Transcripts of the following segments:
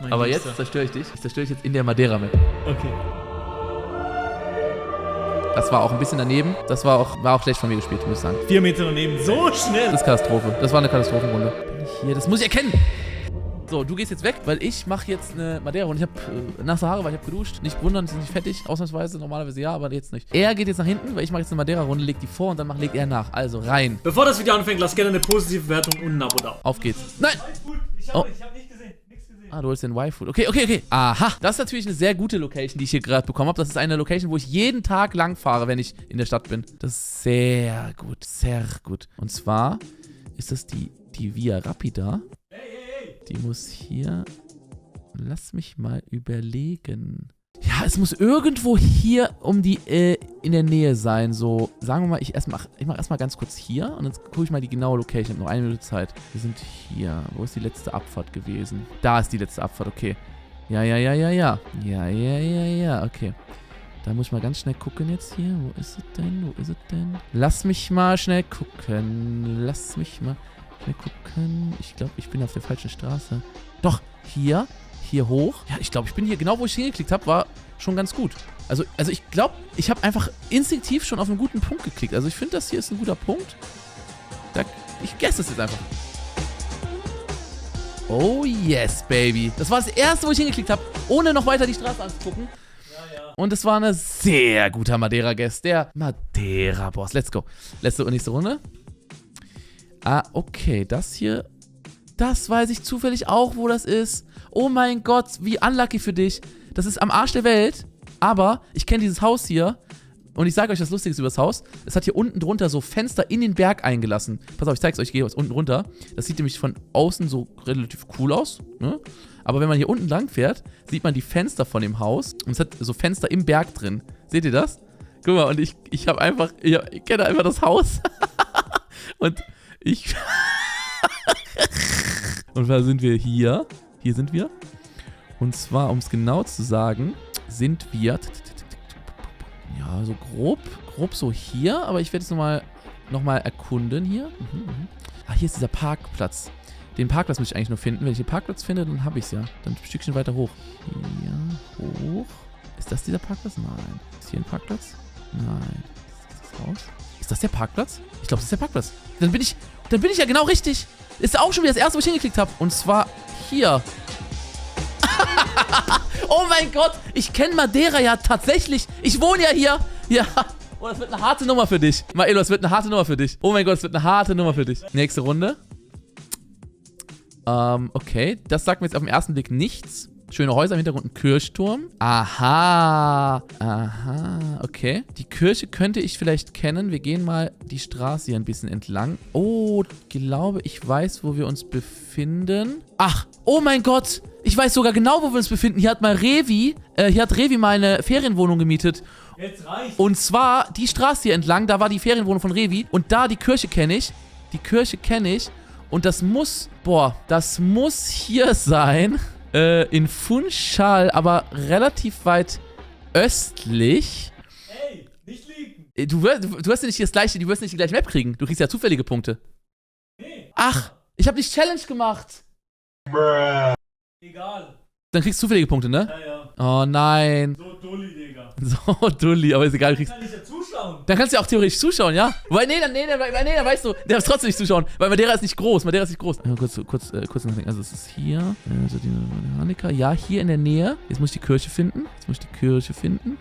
Aber jetzt zerstöre ich dich. Ich zerstöre dich jetzt in der Madeira-Map. Okay. Das war auch ein bisschen daneben. Das war auch schlecht von mir gespielt, muss ich sagen. 4 Meter daneben, so schnell. Das ist Katastrophe. Das war eine Katastrophenrunde. Bin ich hier? Das muss ich erkennen. So, du gehst jetzt weg, weil ich mache jetzt eine Madeira-Runde. Ich habe nasse Haare, weil ich habe geduscht. Nicht wundern, die sind nicht fettig, ausnahmsweise. Normalerweise ja, aber jetzt nicht. Er geht jetzt nach hinten, weil ich mache jetzt eine Madeira-Runde, leg die vor und dann legt er nach. Also rein. Bevor das Video anfängt, lasst gerne eine positive Bewertung und ein Abo da. Auf geht's. Nein! Ich Oh. hab nicht gesehen, nichts gesehen. Ah, du holst den Y-Food. Okay. Aha. Das ist natürlich eine sehr gute Location, die ich hier gerade bekommen habe. Das ist eine Location, wo ich jeden Tag lang fahre, wenn ich in der Stadt bin. Das ist sehr gut. Sehr gut. Und zwar ist das die Via Rapida. Die muss hier... Lass mich mal überlegen. Ja, es muss irgendwo hier in der Nähe sein. So, sagen wir mal, ich mache erstmal ganz kurz hier und dann gucke ich mal die genaue Location. Ich habe noch 1 Minute Zeit. Wir sind hier. Wo ist die letzte Abfahrt gewesen? Da ist die letzte Abfahrt, okay. Ja. Ja, okay. Da muss ich mal ganz schnell gucken jetzt hier. Wo ist es denn? Lass mich mal schnell gucken. Ich glaube, ich bin auf der falschen Straße. Doch, hier hoch. Ja, ich glaube, ich bin hier, genau wo ich hingeklickt habe, war schon ganz gut. Also ich glaube, ich habe einfach instinktiv schon auf einen guten Punkt geklickt. Also ich finde, das hier ist ein guter Punkt. Ich guess das jetzt einfach. Oh yes, baby. Das war das erste, wo ich hingeklickt habe, ohne noch weiter die Straße anzugucken. Ja. Und es war eine sehr guter Madeira-Guest. Der Madeira-Boss. Let's go. Nächste Runde. Ah, okay. Das hier, das weiß ich zufällig auch, wo das ist. Oh mein Gott, wie unlucky für dich. Das ist am Arsch der Welt. Aber ich kenne dieses Haus hier. Und ich sage euch das Lustige über das Haus. Es hat hier unten drunter so Fenster in den Berg eingelassen. Pass auf, ich zeig's euch. Ich gehe unten runter. Das sieht nämlich von außen so relativ cool aus. Ne? Aber wenn man hier unten lang fährt, sieht man die Fenster von dem Haus. Und es hat so Fenster im Berg drin. Seht ihr das? Guck mal, und ich kenne einfach das Haus. Und ich... Und da sind wir hier. Hier sind wir. Und zwar, um es genau zu sagen, sind wir... Ja, so grob so hier. Aber ich werde es noch mal erkunden hier. Ah, hier ist dieser Parkplatz. Den Parkplatz muss ich eigentlich nur finden. Wenn ich den Parkplatz finde, dann habe ich es ja. Dann ein Stückchen weiter hoch. Hier hoch. Ist das dieser Parkplatz? Nein. Ist hier ein Parkplatz? Nein. Ist das Haus? Ist das der Parkplatz? Ich glaube, das ist der Parkplatz. Dann bin ich ja genau richtig. Ist auch schon wieder das erste, wo ich hingeklickt habe. Und zwar hier. Oh mein Gott, ich kenne Madeira ja tatsächlich. Ich wohne ja hier. Ja. Oh, das wird eine harte Nummer für dich. Maelo, das wird eine harte Nummer für dich. Oh mein Gott, das wird eine harte Nummer für dich. Nächste Runde. Okay. Das sagt mir jetzt auf den ersten Blick nichts. Schöne Häuser im Hintergrund, ein Kirchturm. Aha, okay. Die Kirche könnte ich vielleicht kennen. Wir gehen mal die Straße hier ein bisschen entlang. Oh, ich glaube, ich weiß, wo wir uns befinden. Ach, oh mein Gott. Ich weiß sogar genau, wo wir uns befinden. Hier hat Revi mal eine Ferienwohnung gemietet. Jetzt reicht's. Und zwar die Straße hier entlang, da war die Ferienwohnung von Revi. Und da die Kirche kenne ich. Und das muss hier sein. In Funchal, aber relativ weit östlich. Ey, nicht liegen. Du wirst ja nicht das gleiche, du wirst nicht die gleiche Map kriegen. Du kriegst ja zufällige Punkte. Nee. Ach, ich habe nicht Challenge gemacht. Egal. Dann kriegst du zufällige Punkte, ne? Ja. Oh nein. So dulli, Digga. So dulli, aber ist egal, du kriegst... Kann ich ja zuschauen. Dann kannst du ja auch theoretisch zuschauen, ja? Weil, dann weißt du, der darf trotzdem nicht zuschauen, weil Madeira ist nicht groß, Ja, kurz nachdenken, also es ist hier, also die Hanika, ja, hier in der Nähe. Jetzt muss ich die Kirche finden,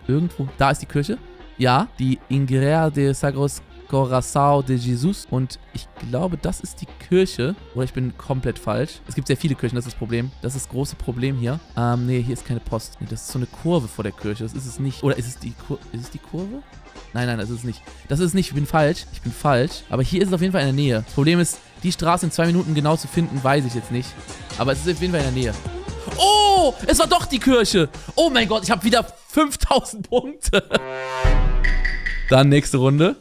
irgendwo, da ist die Kirche. Ja, die Igreja de Sagros Coração de Jesus. Und ich glaube, das ist die Kirche. Oder ich bin komplett falsch. Es gibt sehr viele Kirchen, das ist das Problem. Das ist das große Problem hier. Nee, hier ist keine Post. Nee, das ist so eine Kurve vor der Kirche. Das ist es nicht. Oder ist es die Kurve? Nein, das ist es nicht. Das ist es nicht. Ich bin falsch. Aber hier ist es auf jeden Fall in der Nähe. Das Problem ist, die Straße in 2 Minuten genau zu finden, weiß ich jetzt nicht. Aber es ist auf jeden Fall in der Nähe. Oh, es war doch die Kirche. Oh mein Gott, ich habe wieder 5000 Punkte. Dann nächste Runde.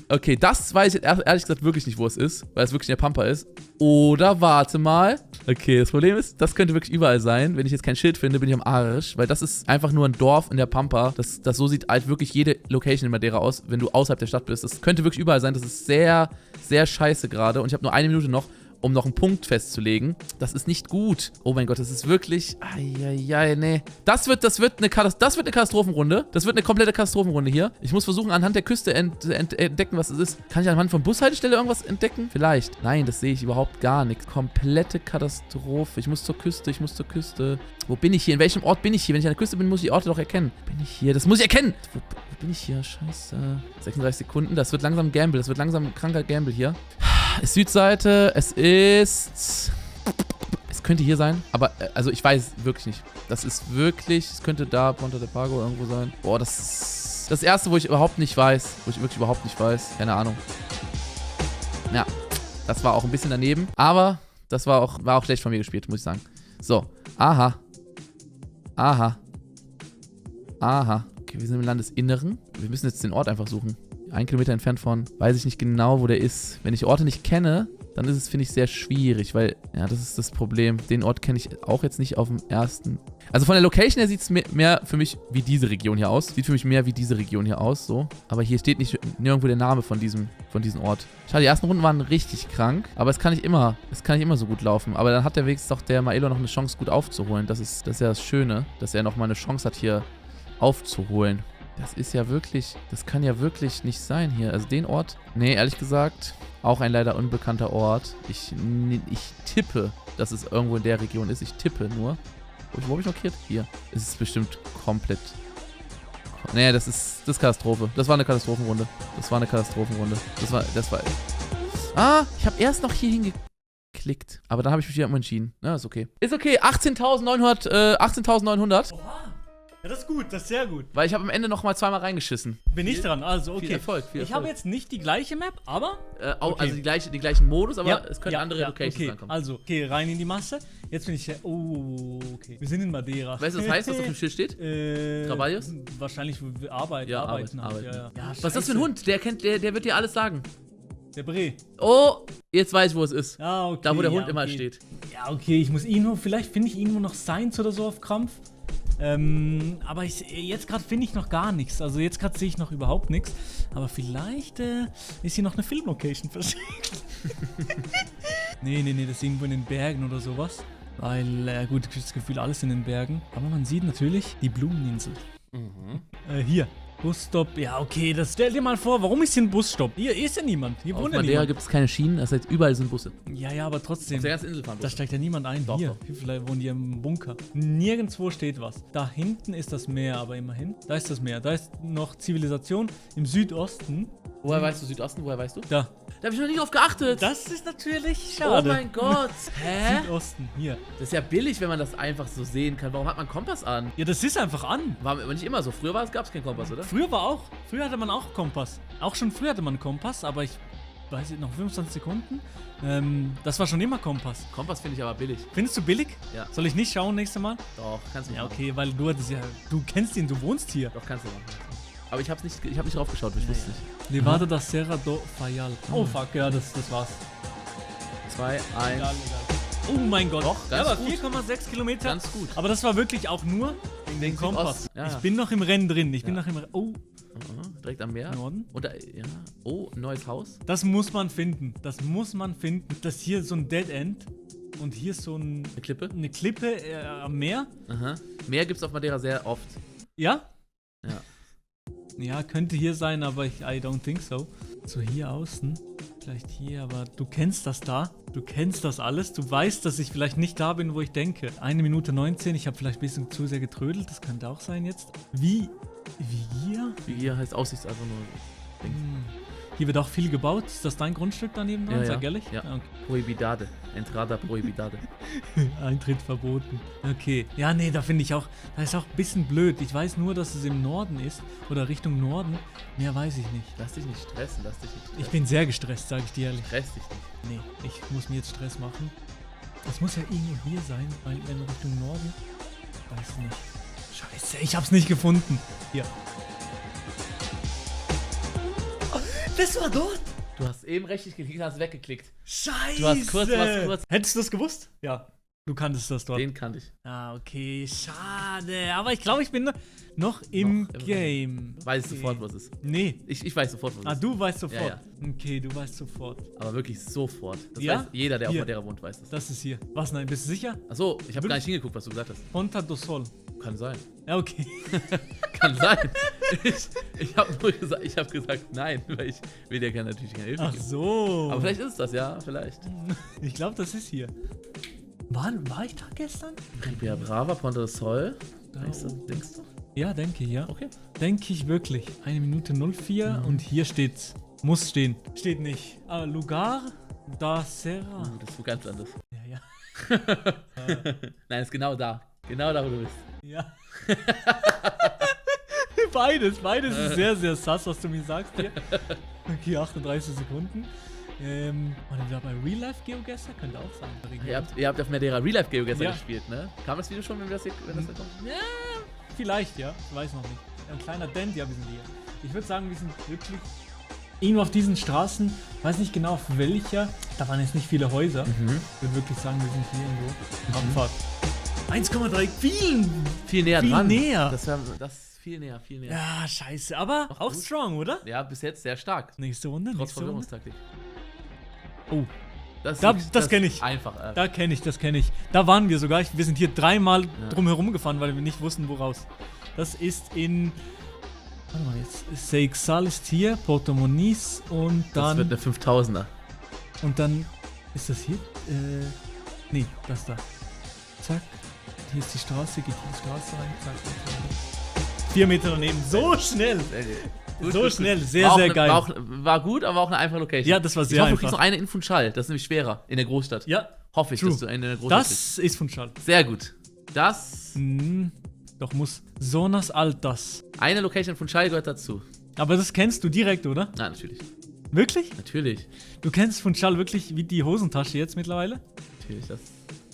Okay, das weiß ich jetzt ehrlich gesagt wirklich nicht, wo es ist, weil es wirklich in der Pampa ist. Oder warte mal. Okay, das Problem ist, das könnte wirklich überall sein. Wenn ich jetzt kein Schild finde, bin ich am Arsch, weil das ist einfach nur ein Dorf in der Pampa. Das so sieht halt wirklich jede Location in Madeira aus, wenn du außerhalb der Stadt bist. Das könnte wirklich überall sein. Das ist sehr, sehr scheiße gerade und ich habe nur 1 Minute noch. um noch einen Punkt festzulegen. Das ist nicht gut. Oh mein Gott, das ist wirklich... Eieiei, nee. Das wird eine Katastrophenrunde. Das wird eine komplette Katastrophenrunde hier. Ich muss versuchen, anhand der Küste entdecken, was es ist. Kann ich anhand von Bushaltestelle irgendwas entdecken? Vielleicht. Nein, das sehe ich überhaupt gar nichts. Komplette Katastrophe. Ich muss zur Küste. Wo bin ich hier? In welchem Ort bin ich hier? Wenn ich an der Küste bin, muss ich die Orte doch erkennen. Bin ich hier? Das muss ich erkennen! Wo bin ich hier? Scheiße. 36 Sekunden. Das wird langsam Gamble. Das wird langsam ein kranker Gamble hier. Ist Südseite. Es könnte hier sein. Aber, also ich weiß wirklich nicht. Das ist wirklich... Es könnte da Ponta de Pago irgendwo sein. Boah, das ist das erste, wo ich überhaupt nicht weiß. Wo ich wirklich überhaupt nicht weiß. Keine Ahnung. Ja. Das war auch ein bisschen daneben. Aber das war auch schlecht von mir gespielt, muss ich sagen. So. Aha. Okay, wir sind im Landesinneren. Wir müssen jetzt den Ort einfach suchen. 1 Kilometer entfernt von, weiß ich nicht genau, wo der ist. Wenn ich Orte nicht kenne, dann ist es, finde ich, sehr schwierig, weil, ja, das ist das Problem. Den Ort kenne ich auch jetzt nicht auf dem ersten. Also von der Location her sieht es mehr für mich wie diese Region hier aus. Sieht für mich mehr wie diese Region hier aus, so. Aber hier steht nicht nirgendwo der Name von diesem Ort. Schade, die ersten Runden waren richtig krank, aber es kann nicht immer so gut laufen. Aber dann hat der wenigstens doch der Maelo noch eine Chance, gut aufzuholen. Das ist ja das Schöne, dass er nochmal eine Chance hat, hier aufzuholen. Das kann ja wirklich nicht sein hier. Also den Ort, nee, ehrlich gesagt, auch ein leider unbekannter Ort. Ich tippe, dass es irgendwo in der Region ist. Ich tippe nur. Wo habe ich markiert? Hier. Es ist bestimmt komplett... Nee, das ist Katastrophe. Das war eine Katastrophenrunde. Das war... ich habe erst noch hier hingeklickt. Aber dann habe ich mich wieder umentschieden. Ja, ist okay. Ist okay. 18.900. Oha. Ja, das ist gut, das ist sehr gut. Weil ich habe am Ende noch mal zweimal reingeschissen. Bin ich dran, also okay. Viel Erfolg. Ich habe jetzt nicht die gleiche Map, aber... Okay. Also die gleichen Modus, aber es können andere Locations ankommen. Also, okay, rein in die Masse. Jetzt bin ich... Oh, okay. Wir sind in Madeira. Weißt du, was heißt, was auf dem Schild steht? Traballos? Wahrscheinlich arbeiten. Ja. Ja, was ist das für ein Hund? Der wird dir alles sagen. Der Bre. Oh, jetzt weiß ich, wo es ist. Ja, okay. Da, wo der Hund immer steht. Ja, okay, vielleicht finde ich irgendwo noch Signs oder so auf Krampf. Aber jetzt gerade finde ich noch gar nichts. Also jetzt gerade sehe ich noch überhaupt nichts. Aber vielleicht ist hier noch eine Filmlocation versteckt. Nee, das ist irgendwo in den Bergen oder sowas. Weil, gut, ich habe das Gefühl, alles in den Bergen. Aber man sieht natürlich die Blumeninsel. Hier. Busstopp, ja okay, stell dir mal vor, warum ist hier ein Busstopp? Hier ist ja niemand, hier wohnt ja niemand. Auf Madeira gibt es keine Schienen, das heißt überall sind Busse. Ja, aber trotzdem. Auf der ganzen Insel fahren Busse. Da steigt ja niemand ein. Doch. Hier vielleicht wohnen die im Bunker. Nirgendwo steht was. Da hinten ist das Meer, aber immerhin. Da ist das Meer, da ist noch Zivilisation im Südosten. Woher weißt du Südosten, woher weißt du? Da. Da habe ich noch nicht drauf geachtet. Das ist natürlich schade. Oh mein Gott. Hä? Südosten, hier. Das ist ja billig, wenn man das einfach so sehen kann. Warum hat man einen Kompass an? Ja, das ist einfach an. War aber nicht immer so. Früher gab es keinen Kompass, oder? Früher hatte man auch Kompass. Auch schon früher hatte man einen Kompass, aber ich weiß nicht, noch 25 Sekunden. Das war schon immer Kompass. Kompass finde ich aber billig. Findest du billig? Ja. Soll ich nicht schauen nächstes Mal? Doch, kannst du machen. Ja, okay, weil du kennst ihn, du wohnst hier. Doch, kannst du machen. Aber ich habe nicht drauf geschaut, ich wusste nicht. Nevada da Serra do Fayal. Oh fuck, ja, das war's. 2, 1. Egal. Oh mein Gott. Doch, ganz aber gut. 4,6 Kilometer. Ganz gut. Aber das war wirklich auch nur wegen dem Kompass. Ja. Ich bin noch im Rennen drin. Oh. Direkt am Meer. Norden. Und oh, ein neues Haus. Das muss man finden. Das ist hier so ein Dead End. Und hier ist so eine Klippe. Eine Klippe am Meer. Aha. Meer gibt es auf Madeira sehr oft. Ja? Ja. Ja, könnte hier sein, aber I don't think so. So hier außen. Vielleicht hier, aber du kennst das da. Du kennst das alles. Du weißt, dass ich vielleicht nicht da bin, wo ich denke. 1 Minute 19. Ich habe vielleicht ein bisschen zu sehr getrödelt. Das könnte auch sein jetzt. Wie hier? Wie hier heißt Aussichts einfach nur. Hier wird auch viel gebaut. Ist das dein Grundstück daneben dran? Ja, sag ehrlich? Ja. Okay. Prohibidade. Entrada prohibidade. Eintritt verboten. Okay. Ja, nee, da finde ich auch, da ist auch ein bisschen blöd. Ich weiß nur, dass es im Norden ist. Oder Richtung Norden. Mehr weiß ich nicht. Lass dich nicht stressen. Ich bin sehr gestresst, sage ich dir ehrlich. Stress dich nicht. Nee, ich muss mir jetzt Stress machen. Das muss ja irgendwo hier sein, weil wenn Richtung Norden. Weiß nicht. Scheiße, ich hab's nicht gefunden. Hier. Das war dort! Du hast eben richtig geklickt, hast weggeklickt. Scheiße! Du hast kurz was. Hättest du das gewusst? Ja. Du kanntest das dort. Den kannte ich. Ah, okay, schade. Aber ich glaube, ich bin noch im Game. Weiß ich sofort, was es ist. Nee. Ich weiß sofort, was es ist. Ah, du weißt sofort. Ja, ja. Okay, du weißt sofort. Aber wirklich sofort. Das Ja? weiß jeder, der Hier. auf Madeira wohnt, weiß das. Das ist hier. Was, nein, bist du sicher? Achso, ich habe gar nicht hingeguckt, was du gesagt hast. Ponta do Sol. Kann sein. Ja, okay. Kann sein. Ich habe nur gesagt, nein, weil ich will dir natürlich keine Hilfe Ach geben. so. Aber vielleicht ist es das, ja, vielleicht. Ich glaube, das ist hier. War ich da gestern? Riviera Brava, Ponta do Sol. Da Denkst du? Ja, denke ich, ja. Okay. Denke ich wirklich. 1 Minute 04 und hier steht's. Muss stehen. Steht nicht. Lugar da Serra. Das ist so ganz anders. Ja, ja. Nein, ist genau da. Genau da, wo du bist. Ja. Beides ist sehr, sehr sass, was du mir sagst hier. Okay, 38 Sekunden. War der da bei Real Life Geogesser? Könnte auch sein. Ihr habt auf Madeira Real Life Geogesser Ja. gespielt, ne? Kam das Video schon, wenn das da kommt? Ja, vielleicht, ja. Ich weiß noch nicht. Ein kleiner Dent, ja, wir sind hier. Ich würde sagen, wir sind wirklich irgendwo auf diesen Straßen, weiß nicht genau auf welcher, da waren jetzt nicht viele Häuser. Ich würde wirklich sagen, wir sind hier irgendwo. Abfahrt. 1,3, Viel näher viel dran. näher. Das ist viel näher. Ja, scheiße, aber auch gut. strong, oder? Ja, bis jetzt sehr stark. Nächste Runde, Trotz nächste Runde. Verwirrungstaktik. Oh, Das kenn ich. Einfach. das kenne ich. Da waren wir sogar. Wir sind hier 3-mal drumherum gefahren, weil wir nicht wussten, wo raus. Das ist in... Warte mal, jetzt Seixal ist hier, Porto Moniz und das dann... wird eine 5000er. Und dann ist das hier? Nee, das da. Zack. Hier ist die Straße, geht hier die Straße rein. Zack, zack. 4 Meter daneben. So schnell. So schnell. Sehr, sehr geil. War gut, aber auch eine einfache Location. Ja, das war sehr Ich hoffe, du einfach. kriegst noch eine in Funchal. Das ist nämlich schwerer in der Großstadt. Ja, Hoffe ich, true. dass du eine in der Großstadt kriegst. Das ist von Schall. Sehr gut. Das... Doch muss Zonas Altas. Eine Location in Funchal gehört dazu. Aber das kennst du direkt, oder? Na, natürlich. Wirklich? Natürlich. Du kennst Funchal wirklich wie die Hosentasche jetzt mittlerweile? Natürlich.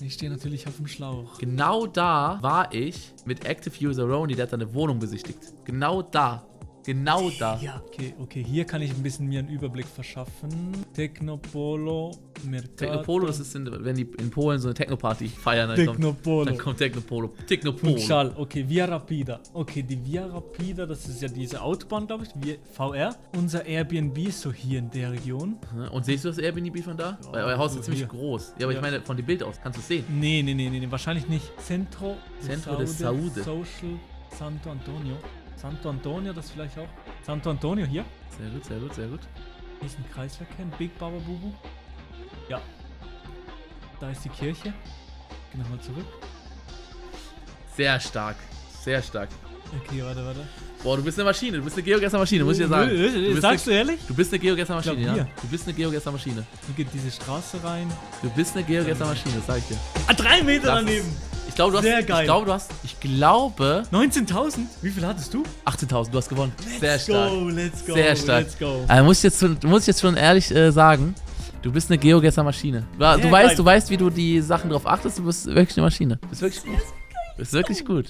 Ich stehe natürlich auf dem Schlauch. Genau da war ich mit Active User Roni, der hat seine Wohnung besichtigt. Genau da. Genau da. Ja, okay, hier kann ich ein bisschen mir einen Überblick verschaffen. Technopolo, Mercato. Technopolo, das ist, wenn die in Polen so eine Techno-Party feiern, dann Technopolo. kommt Technopolo. Technopolo. Funchal, okay, Via Rapida. Okay, die Via Rapida, das ist ja diese Autobahn, glaube ich, VR. Unser Airbnb ist so hier in der Region. Und siehst du das Airbnb von da? Weil euer Haus so ist ziemlich hier. groß. Ja, aber Ja. ich meine, von dem Bild aus, kannst du es sehen? Nee, wahrscheinlich nicht. Centro de Saúde. Social Santo Antonio. Santo Antonio, das vielleicht auch. Santo Antonio hier. Sehr gut, sehr gut, sehr gut. Hier ist ein Kreisverkehr, ein Big Baba Bubu. Ja. Da ist die Kirche. Geh nochmal zurück. Sehr stark. Sehr stark. Okay, warte. Boah, du bist eine Maschine. Du bist eine Geogesser-Maschine, muss ich dir sagen. Sagst du ehrlich? Du bist eine Geogesser-Maschine, Ich glaub, ja. hier. Du bist eine Geogesser-Maschine. Hier geht diese Straße rein. Du bist eine Geogesser-Maschine, das sag ich dir. 3 Meter Das daneben. Ich glaube, du hast. Sehr geil. Ich glaube 19.000? Wie viel hattest du? 18.000. Du hast gewonnen. Sehr stark. Let's go, Sehr stark. let's go. Also muss ich jetzt schon ehrlich sagen, du bist eine Geogesser-Maschine. Du geil. weißt, wie du die Sachen drauf achtest. Du bist wirklich eine Maschine. Du bist wirklich gut. Du bist wirklich gut.